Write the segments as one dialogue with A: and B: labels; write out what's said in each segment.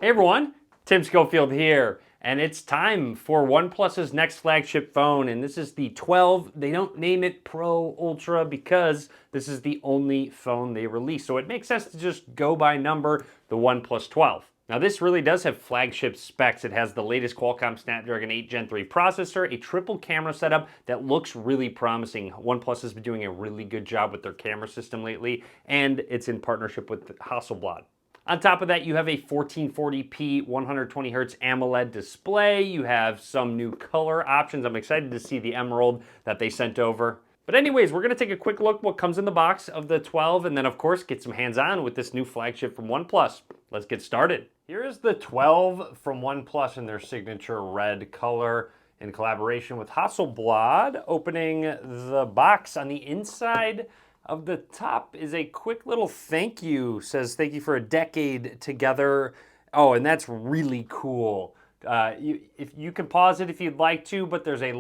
A: Hey everyone, Tim Schofield here, and it's time for OnePlus's next flagship phone, and this is the 12. They don't name it Pro Ultra because this is the only phone they release, so it makes sense to just go by number, the OnePlus 12. Now this really does have flagship specs. It has the latest Qualcomm Snapdragon 8 Gen 3 processor, a triple camera setup that looks really promising. OnePlus has been doing a really good job with their camera system lately, and it's in partnership with Hasselblad. On top of that, you have a 1440p 120Hz AMOLED display. You have some new color options. I'm excited to see the emerald that they sent over. But anyways, we're going to take a quick look what comes in the box of the 12 and then of course get some hands-on with this new flagship from OnePlus. Let's get started. Here is the 12 from OnePlus in their signature red color in collaboration with Hasselblad. Opening the box on the inside of the top is a quick little thank you. Says thank you for a decade together. Oh, and that's really cool. If you can pause it if you'd like to, but there's a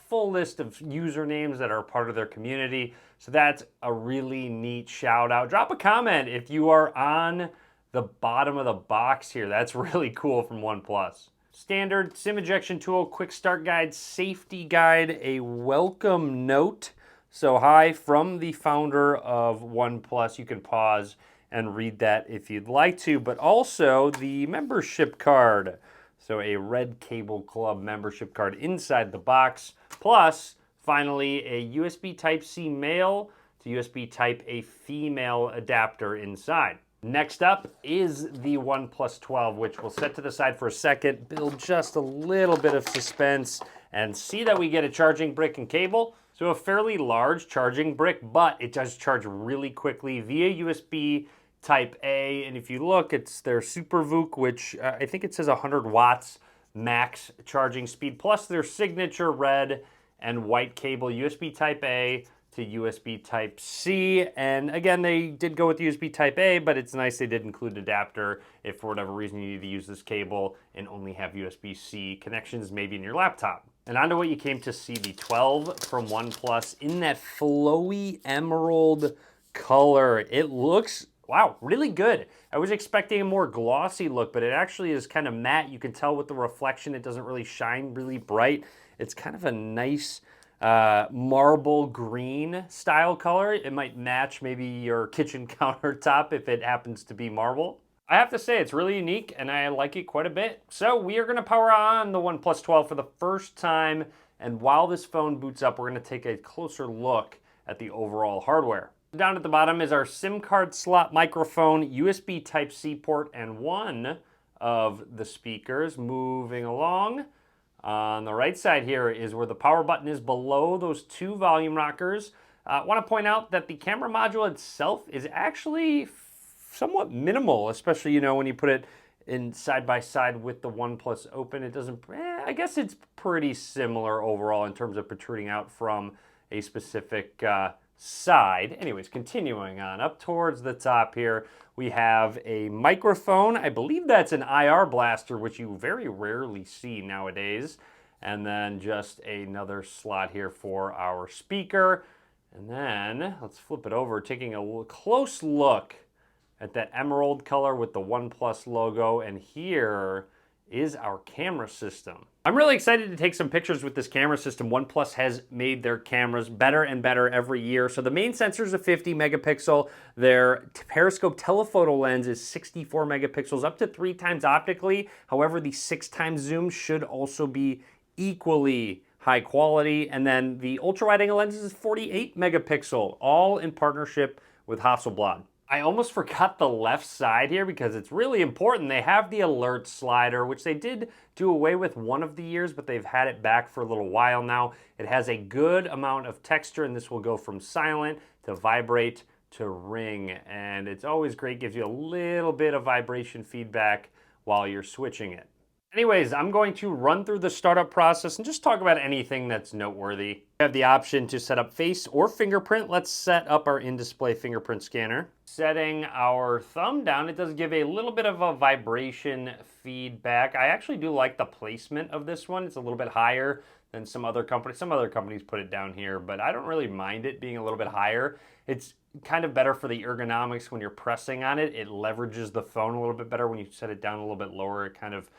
A: full list of usernames that are part of their community. So that's a really neat shout out. Drop a comment if you are on the bottom of the box here. That's really cool from OnePlus. Standard SIM ejection tool, quick start guide, safety guide, a welcome note. So hi from the founder of OnePlus. You can pause and read that if you'd like to, but also the membership card. So a Red Cable Club membership card inside the box, plus finally a USB Type-C male to USB Type-A female adapter inside. Next up is the OnePlus 12, which we'll set to the side for a second, build just a little bit of suspense, and see that we get a charging brick and cable. So a fairly large charging brick, but it does charge really quickly via USB Type-A. And if you look, it's their SuperVOOC, which I think it says 100 watts max charging speed, plus their signature red and white cable, USB Type-A to USB Type-C. And again, they did go with USB Type-A, but it's nice they did include an adapter if for whatever reason you need to use this cable and only have USB-C connections maybe in your laptop. And on to what you came to see, the 12 from OnePlus in that flowy emerald color. It looks, wow, really good. I was expecting a more glossy look, but it actually is kind of matte. You can tell with the reflection, it doesn't really shine really bright. It's kind of a nice marble green style color. It might match maybe your kitchen countertop if it happens to be marble. I have to say it's really unique and I like it quite a bit. So we are going to power on the OnePlus 12 for the first time, and while this phone boots up, we're going to take a closer look at the overall hardware. Down at the bottom is our SIM card slot microphone, USB Type-C port, and one of the speakers. Moving along. On the right side here is where the power button is below those two volume rockers. I want to point out that the camera module itself is actually somewhat minimal, especially, you know, when you put it in side by side with the OnePlus Open. It doesn't, I guess it's pretty similar overall in terms of protruding out from a specific side. Anyways, continuing on up towards the top here, we have a microphone. I believe that's an IR blaster, which you very rarely see nowadays. And then just another slot here for our speaker. And then let's flip it over, taking a close look at that emerald color with the OnePlus logo. And here is our camera system. I'm really excited to take some pictures with this camera system. OnePlus has made their cameras better and better every year. So the main sensor is a 50 megapixel. Their periscope telephoto lens is 64 megapixels, up to 3 times optically. However, the 6 times zoom should also be equally high quality. And then the ultra wide angle lens is 48 megapixel, all in partnership with Hasselblad. I almost forgot the left side here because it's really important. They have the alert slider, which they did do away with one of the years, but they've had it back for a little while now. It has a good amount of texture, and this will go from silent to vibrate to ring. And it's always great, gives you a little bit of vibration feedback while you're switching it. Anyways, I'm going to run through the startup process and just talk about anything that's noteworthy. We have the option to set up face or fingerprint. Let's set up our in-display fingerprint scanner. Setting our thumb down, it does give a little bit of a vibration feedback. I actually do like the placement of this one. It's a little bit higher than some other companies. Some other companies put it down here, but I don't really mind it being a little bit higher. It's kind of better for the ergonomics when you're pressing on it. It leverages the phone a little bit better. When you set it down a little bit lower, it kind of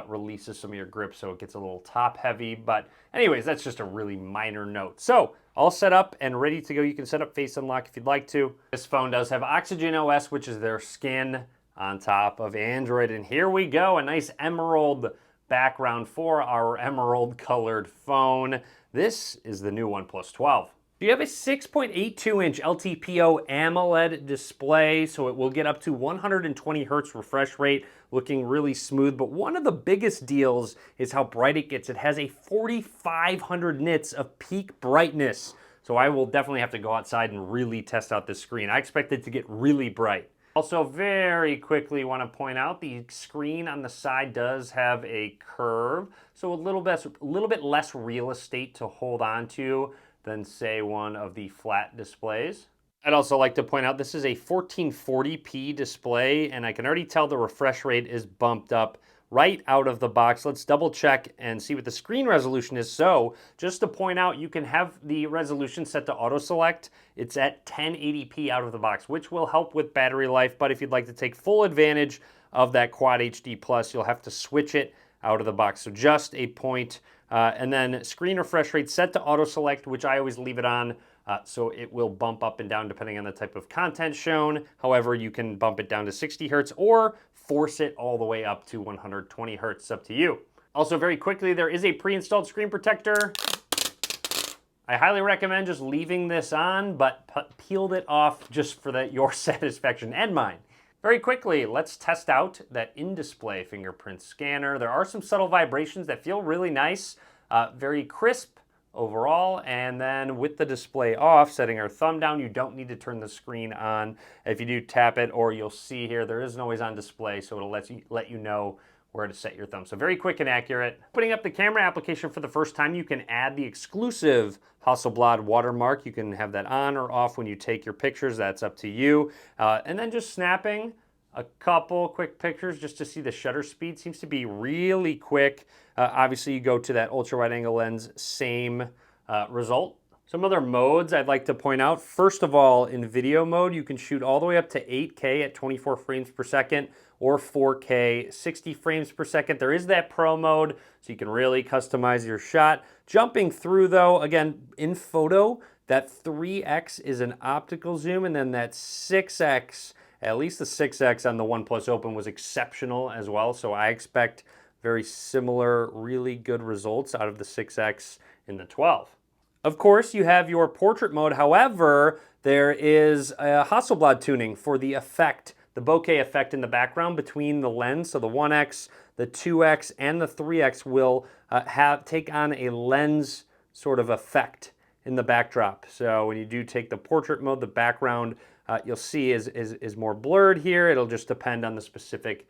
A: releases some of your grip, so it gets a little top heavy. But anyways, that's just a really minor note. So all set up and ready to go. You can set up Face Unlock if you'd like to. This phone does have Oxygen OS, which is their skin on top of Android. And here we go, a nice emerald background for our emerald colored phone. This is the new OnePlus 12. You have a 6.82-inch LTPO AMOLED display, so it will get up to 120 hertz refresh rate, looking really smooth. But one of the biggest deals is how bright it gets. It has a 4,500 nits of peak brightness. So I will definitely have to go outside and really test out this screen. I expect it to get really bright. Also, very quickly want to point out the screen on the side does have a curve, so a little bit less real estate to hold on to than, say, one of the flat displays. I'd also like to point out this is a 1440p display, and I can already tell the refresh rate is bumped up right out of the box. Let's double check and see what the screen resolution is. So just to point out, you can have the resolution set to auto select. It's at 1080p out of the box, which will help with battery life. But if you'd like to take full advantage of that Quad HD Plus, you'll have to switch it out of the box. So just a point. And then screen refresh rate set to auto select, which I always leave it on. So it will bump up and down depending on the type of content shown. However, you can bump it down to 60 hertz or force it all the way up to 120 hertz. It's up to you. Also, very quickly, there is a pre-installed screen protector. I highly recommend just leaving this on, but peeled it off just for your satisfaction and mine. Very quickly, let's test out that in-display fingerprint scanner. There are some subtle vibrations that feel really nice, very crisp overall, and then with the display off, setting our thumb down, you don't need to turn the screen on. If you do tap it, or you'll see here, there is an always on display, so it'll let you know where to set your thumb. So very quick and accurate. Putting up the camera application for the first time, you can add the exclusive Hasselblad watermark. You can have that on or off when you take your pictures. That's up to you. And then just snapping a couple quick pictures just to see the shutter speed. Seems to be really quick. Obviously, you go to that ultra wide angle lens, same result. Some other modes I'd like to point out. First of all, in video mode, you can shoot all the way up to 8K at 24 frames per second or 4K 60 frames per second. There is that pro mode, so you can really customize your shot. Jumping through though, again, in photo, that 3X is an optical zoom, and then that 6X, at least the 6X on the OnePlus Open was exceptional as well. So I expect very similar, really good results out of the 6X in the 12. Of course, you have your portrait mode. However, there is a Hasselblad tuning for the effect, the bokeh effect in the background between the lens. So the 1X, the 2X, and the 3X will take on a lens sort of effect in the backdrop. So when you do take the portrait mode, the background you'll see is more blurred here. It'll just depend on the specific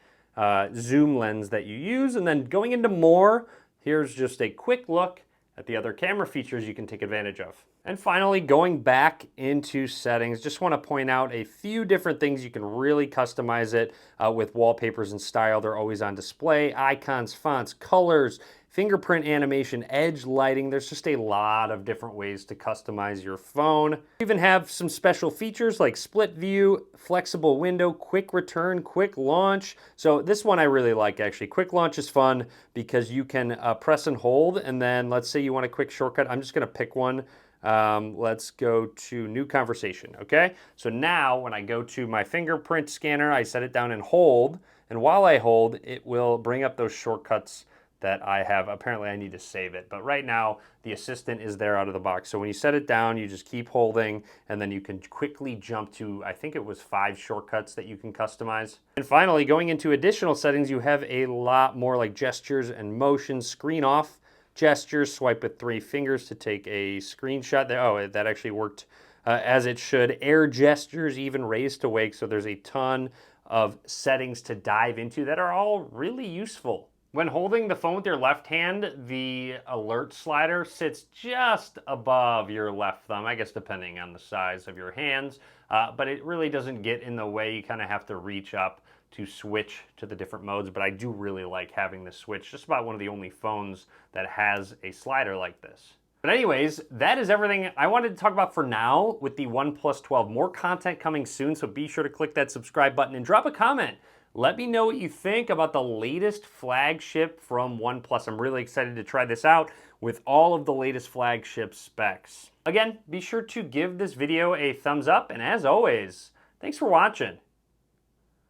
A: zoom lens that you use. And then going into more, here's just a quick look at the other camera features you can take advantage of. And finally, going back into settings, just want to point out a few different things you can really customize it with wallpapers and style. They're always on display, icons, fonts, colors, fingerprint animation, edge lighting. There's just a lot of different ways to customize your phone. You even have some special features like split view, flexible window, quick return, quick launch. So this one I really like actually. Quick launch is fun because you can press and hold, and then let's say you want a quick shortcut. I'm just gonna pick one. Let's go to new conversation, okay? So now when I go to my fingerprint scanner, I set it down and hold, and while I hold, it will bring up those shortcuts that I have. Apparently I need to save it, but right now the assistant is there out of the box. So when you set it down, you just keep holding, and then you can quickly jump to, I think it was 5 shortcuts that you can customize. And finally, going into additional settings, you have a lot more like gestures and motions, screen off gestures, swipe with 3 fingers to take a screenshot there. Oh, that actually worked as it should. Air gestures, even raise to wake. So there's a ton of settings to dive into that are all really useful. When holding the phone with your left hand, the alert slider sits just above your left thumb, I guess depending on the size of your hands, but it really doesn't get in the way. You kind of have to reach up to switch to the different modes, but I do really like having this switch. Just about one of the only phones that has a slider like this. But anyways, that is everything I wanted to talk about for now with the OnePlus 12. More content coming soon, so be sure to click that subscribe button and drop a comment. Let me know what you think about the latest flagship from OnePlus. I'm really excited to try this out with all of the latest flagship specs. Again, be sure to give this video a thumbs up, and as always, thanks for watching.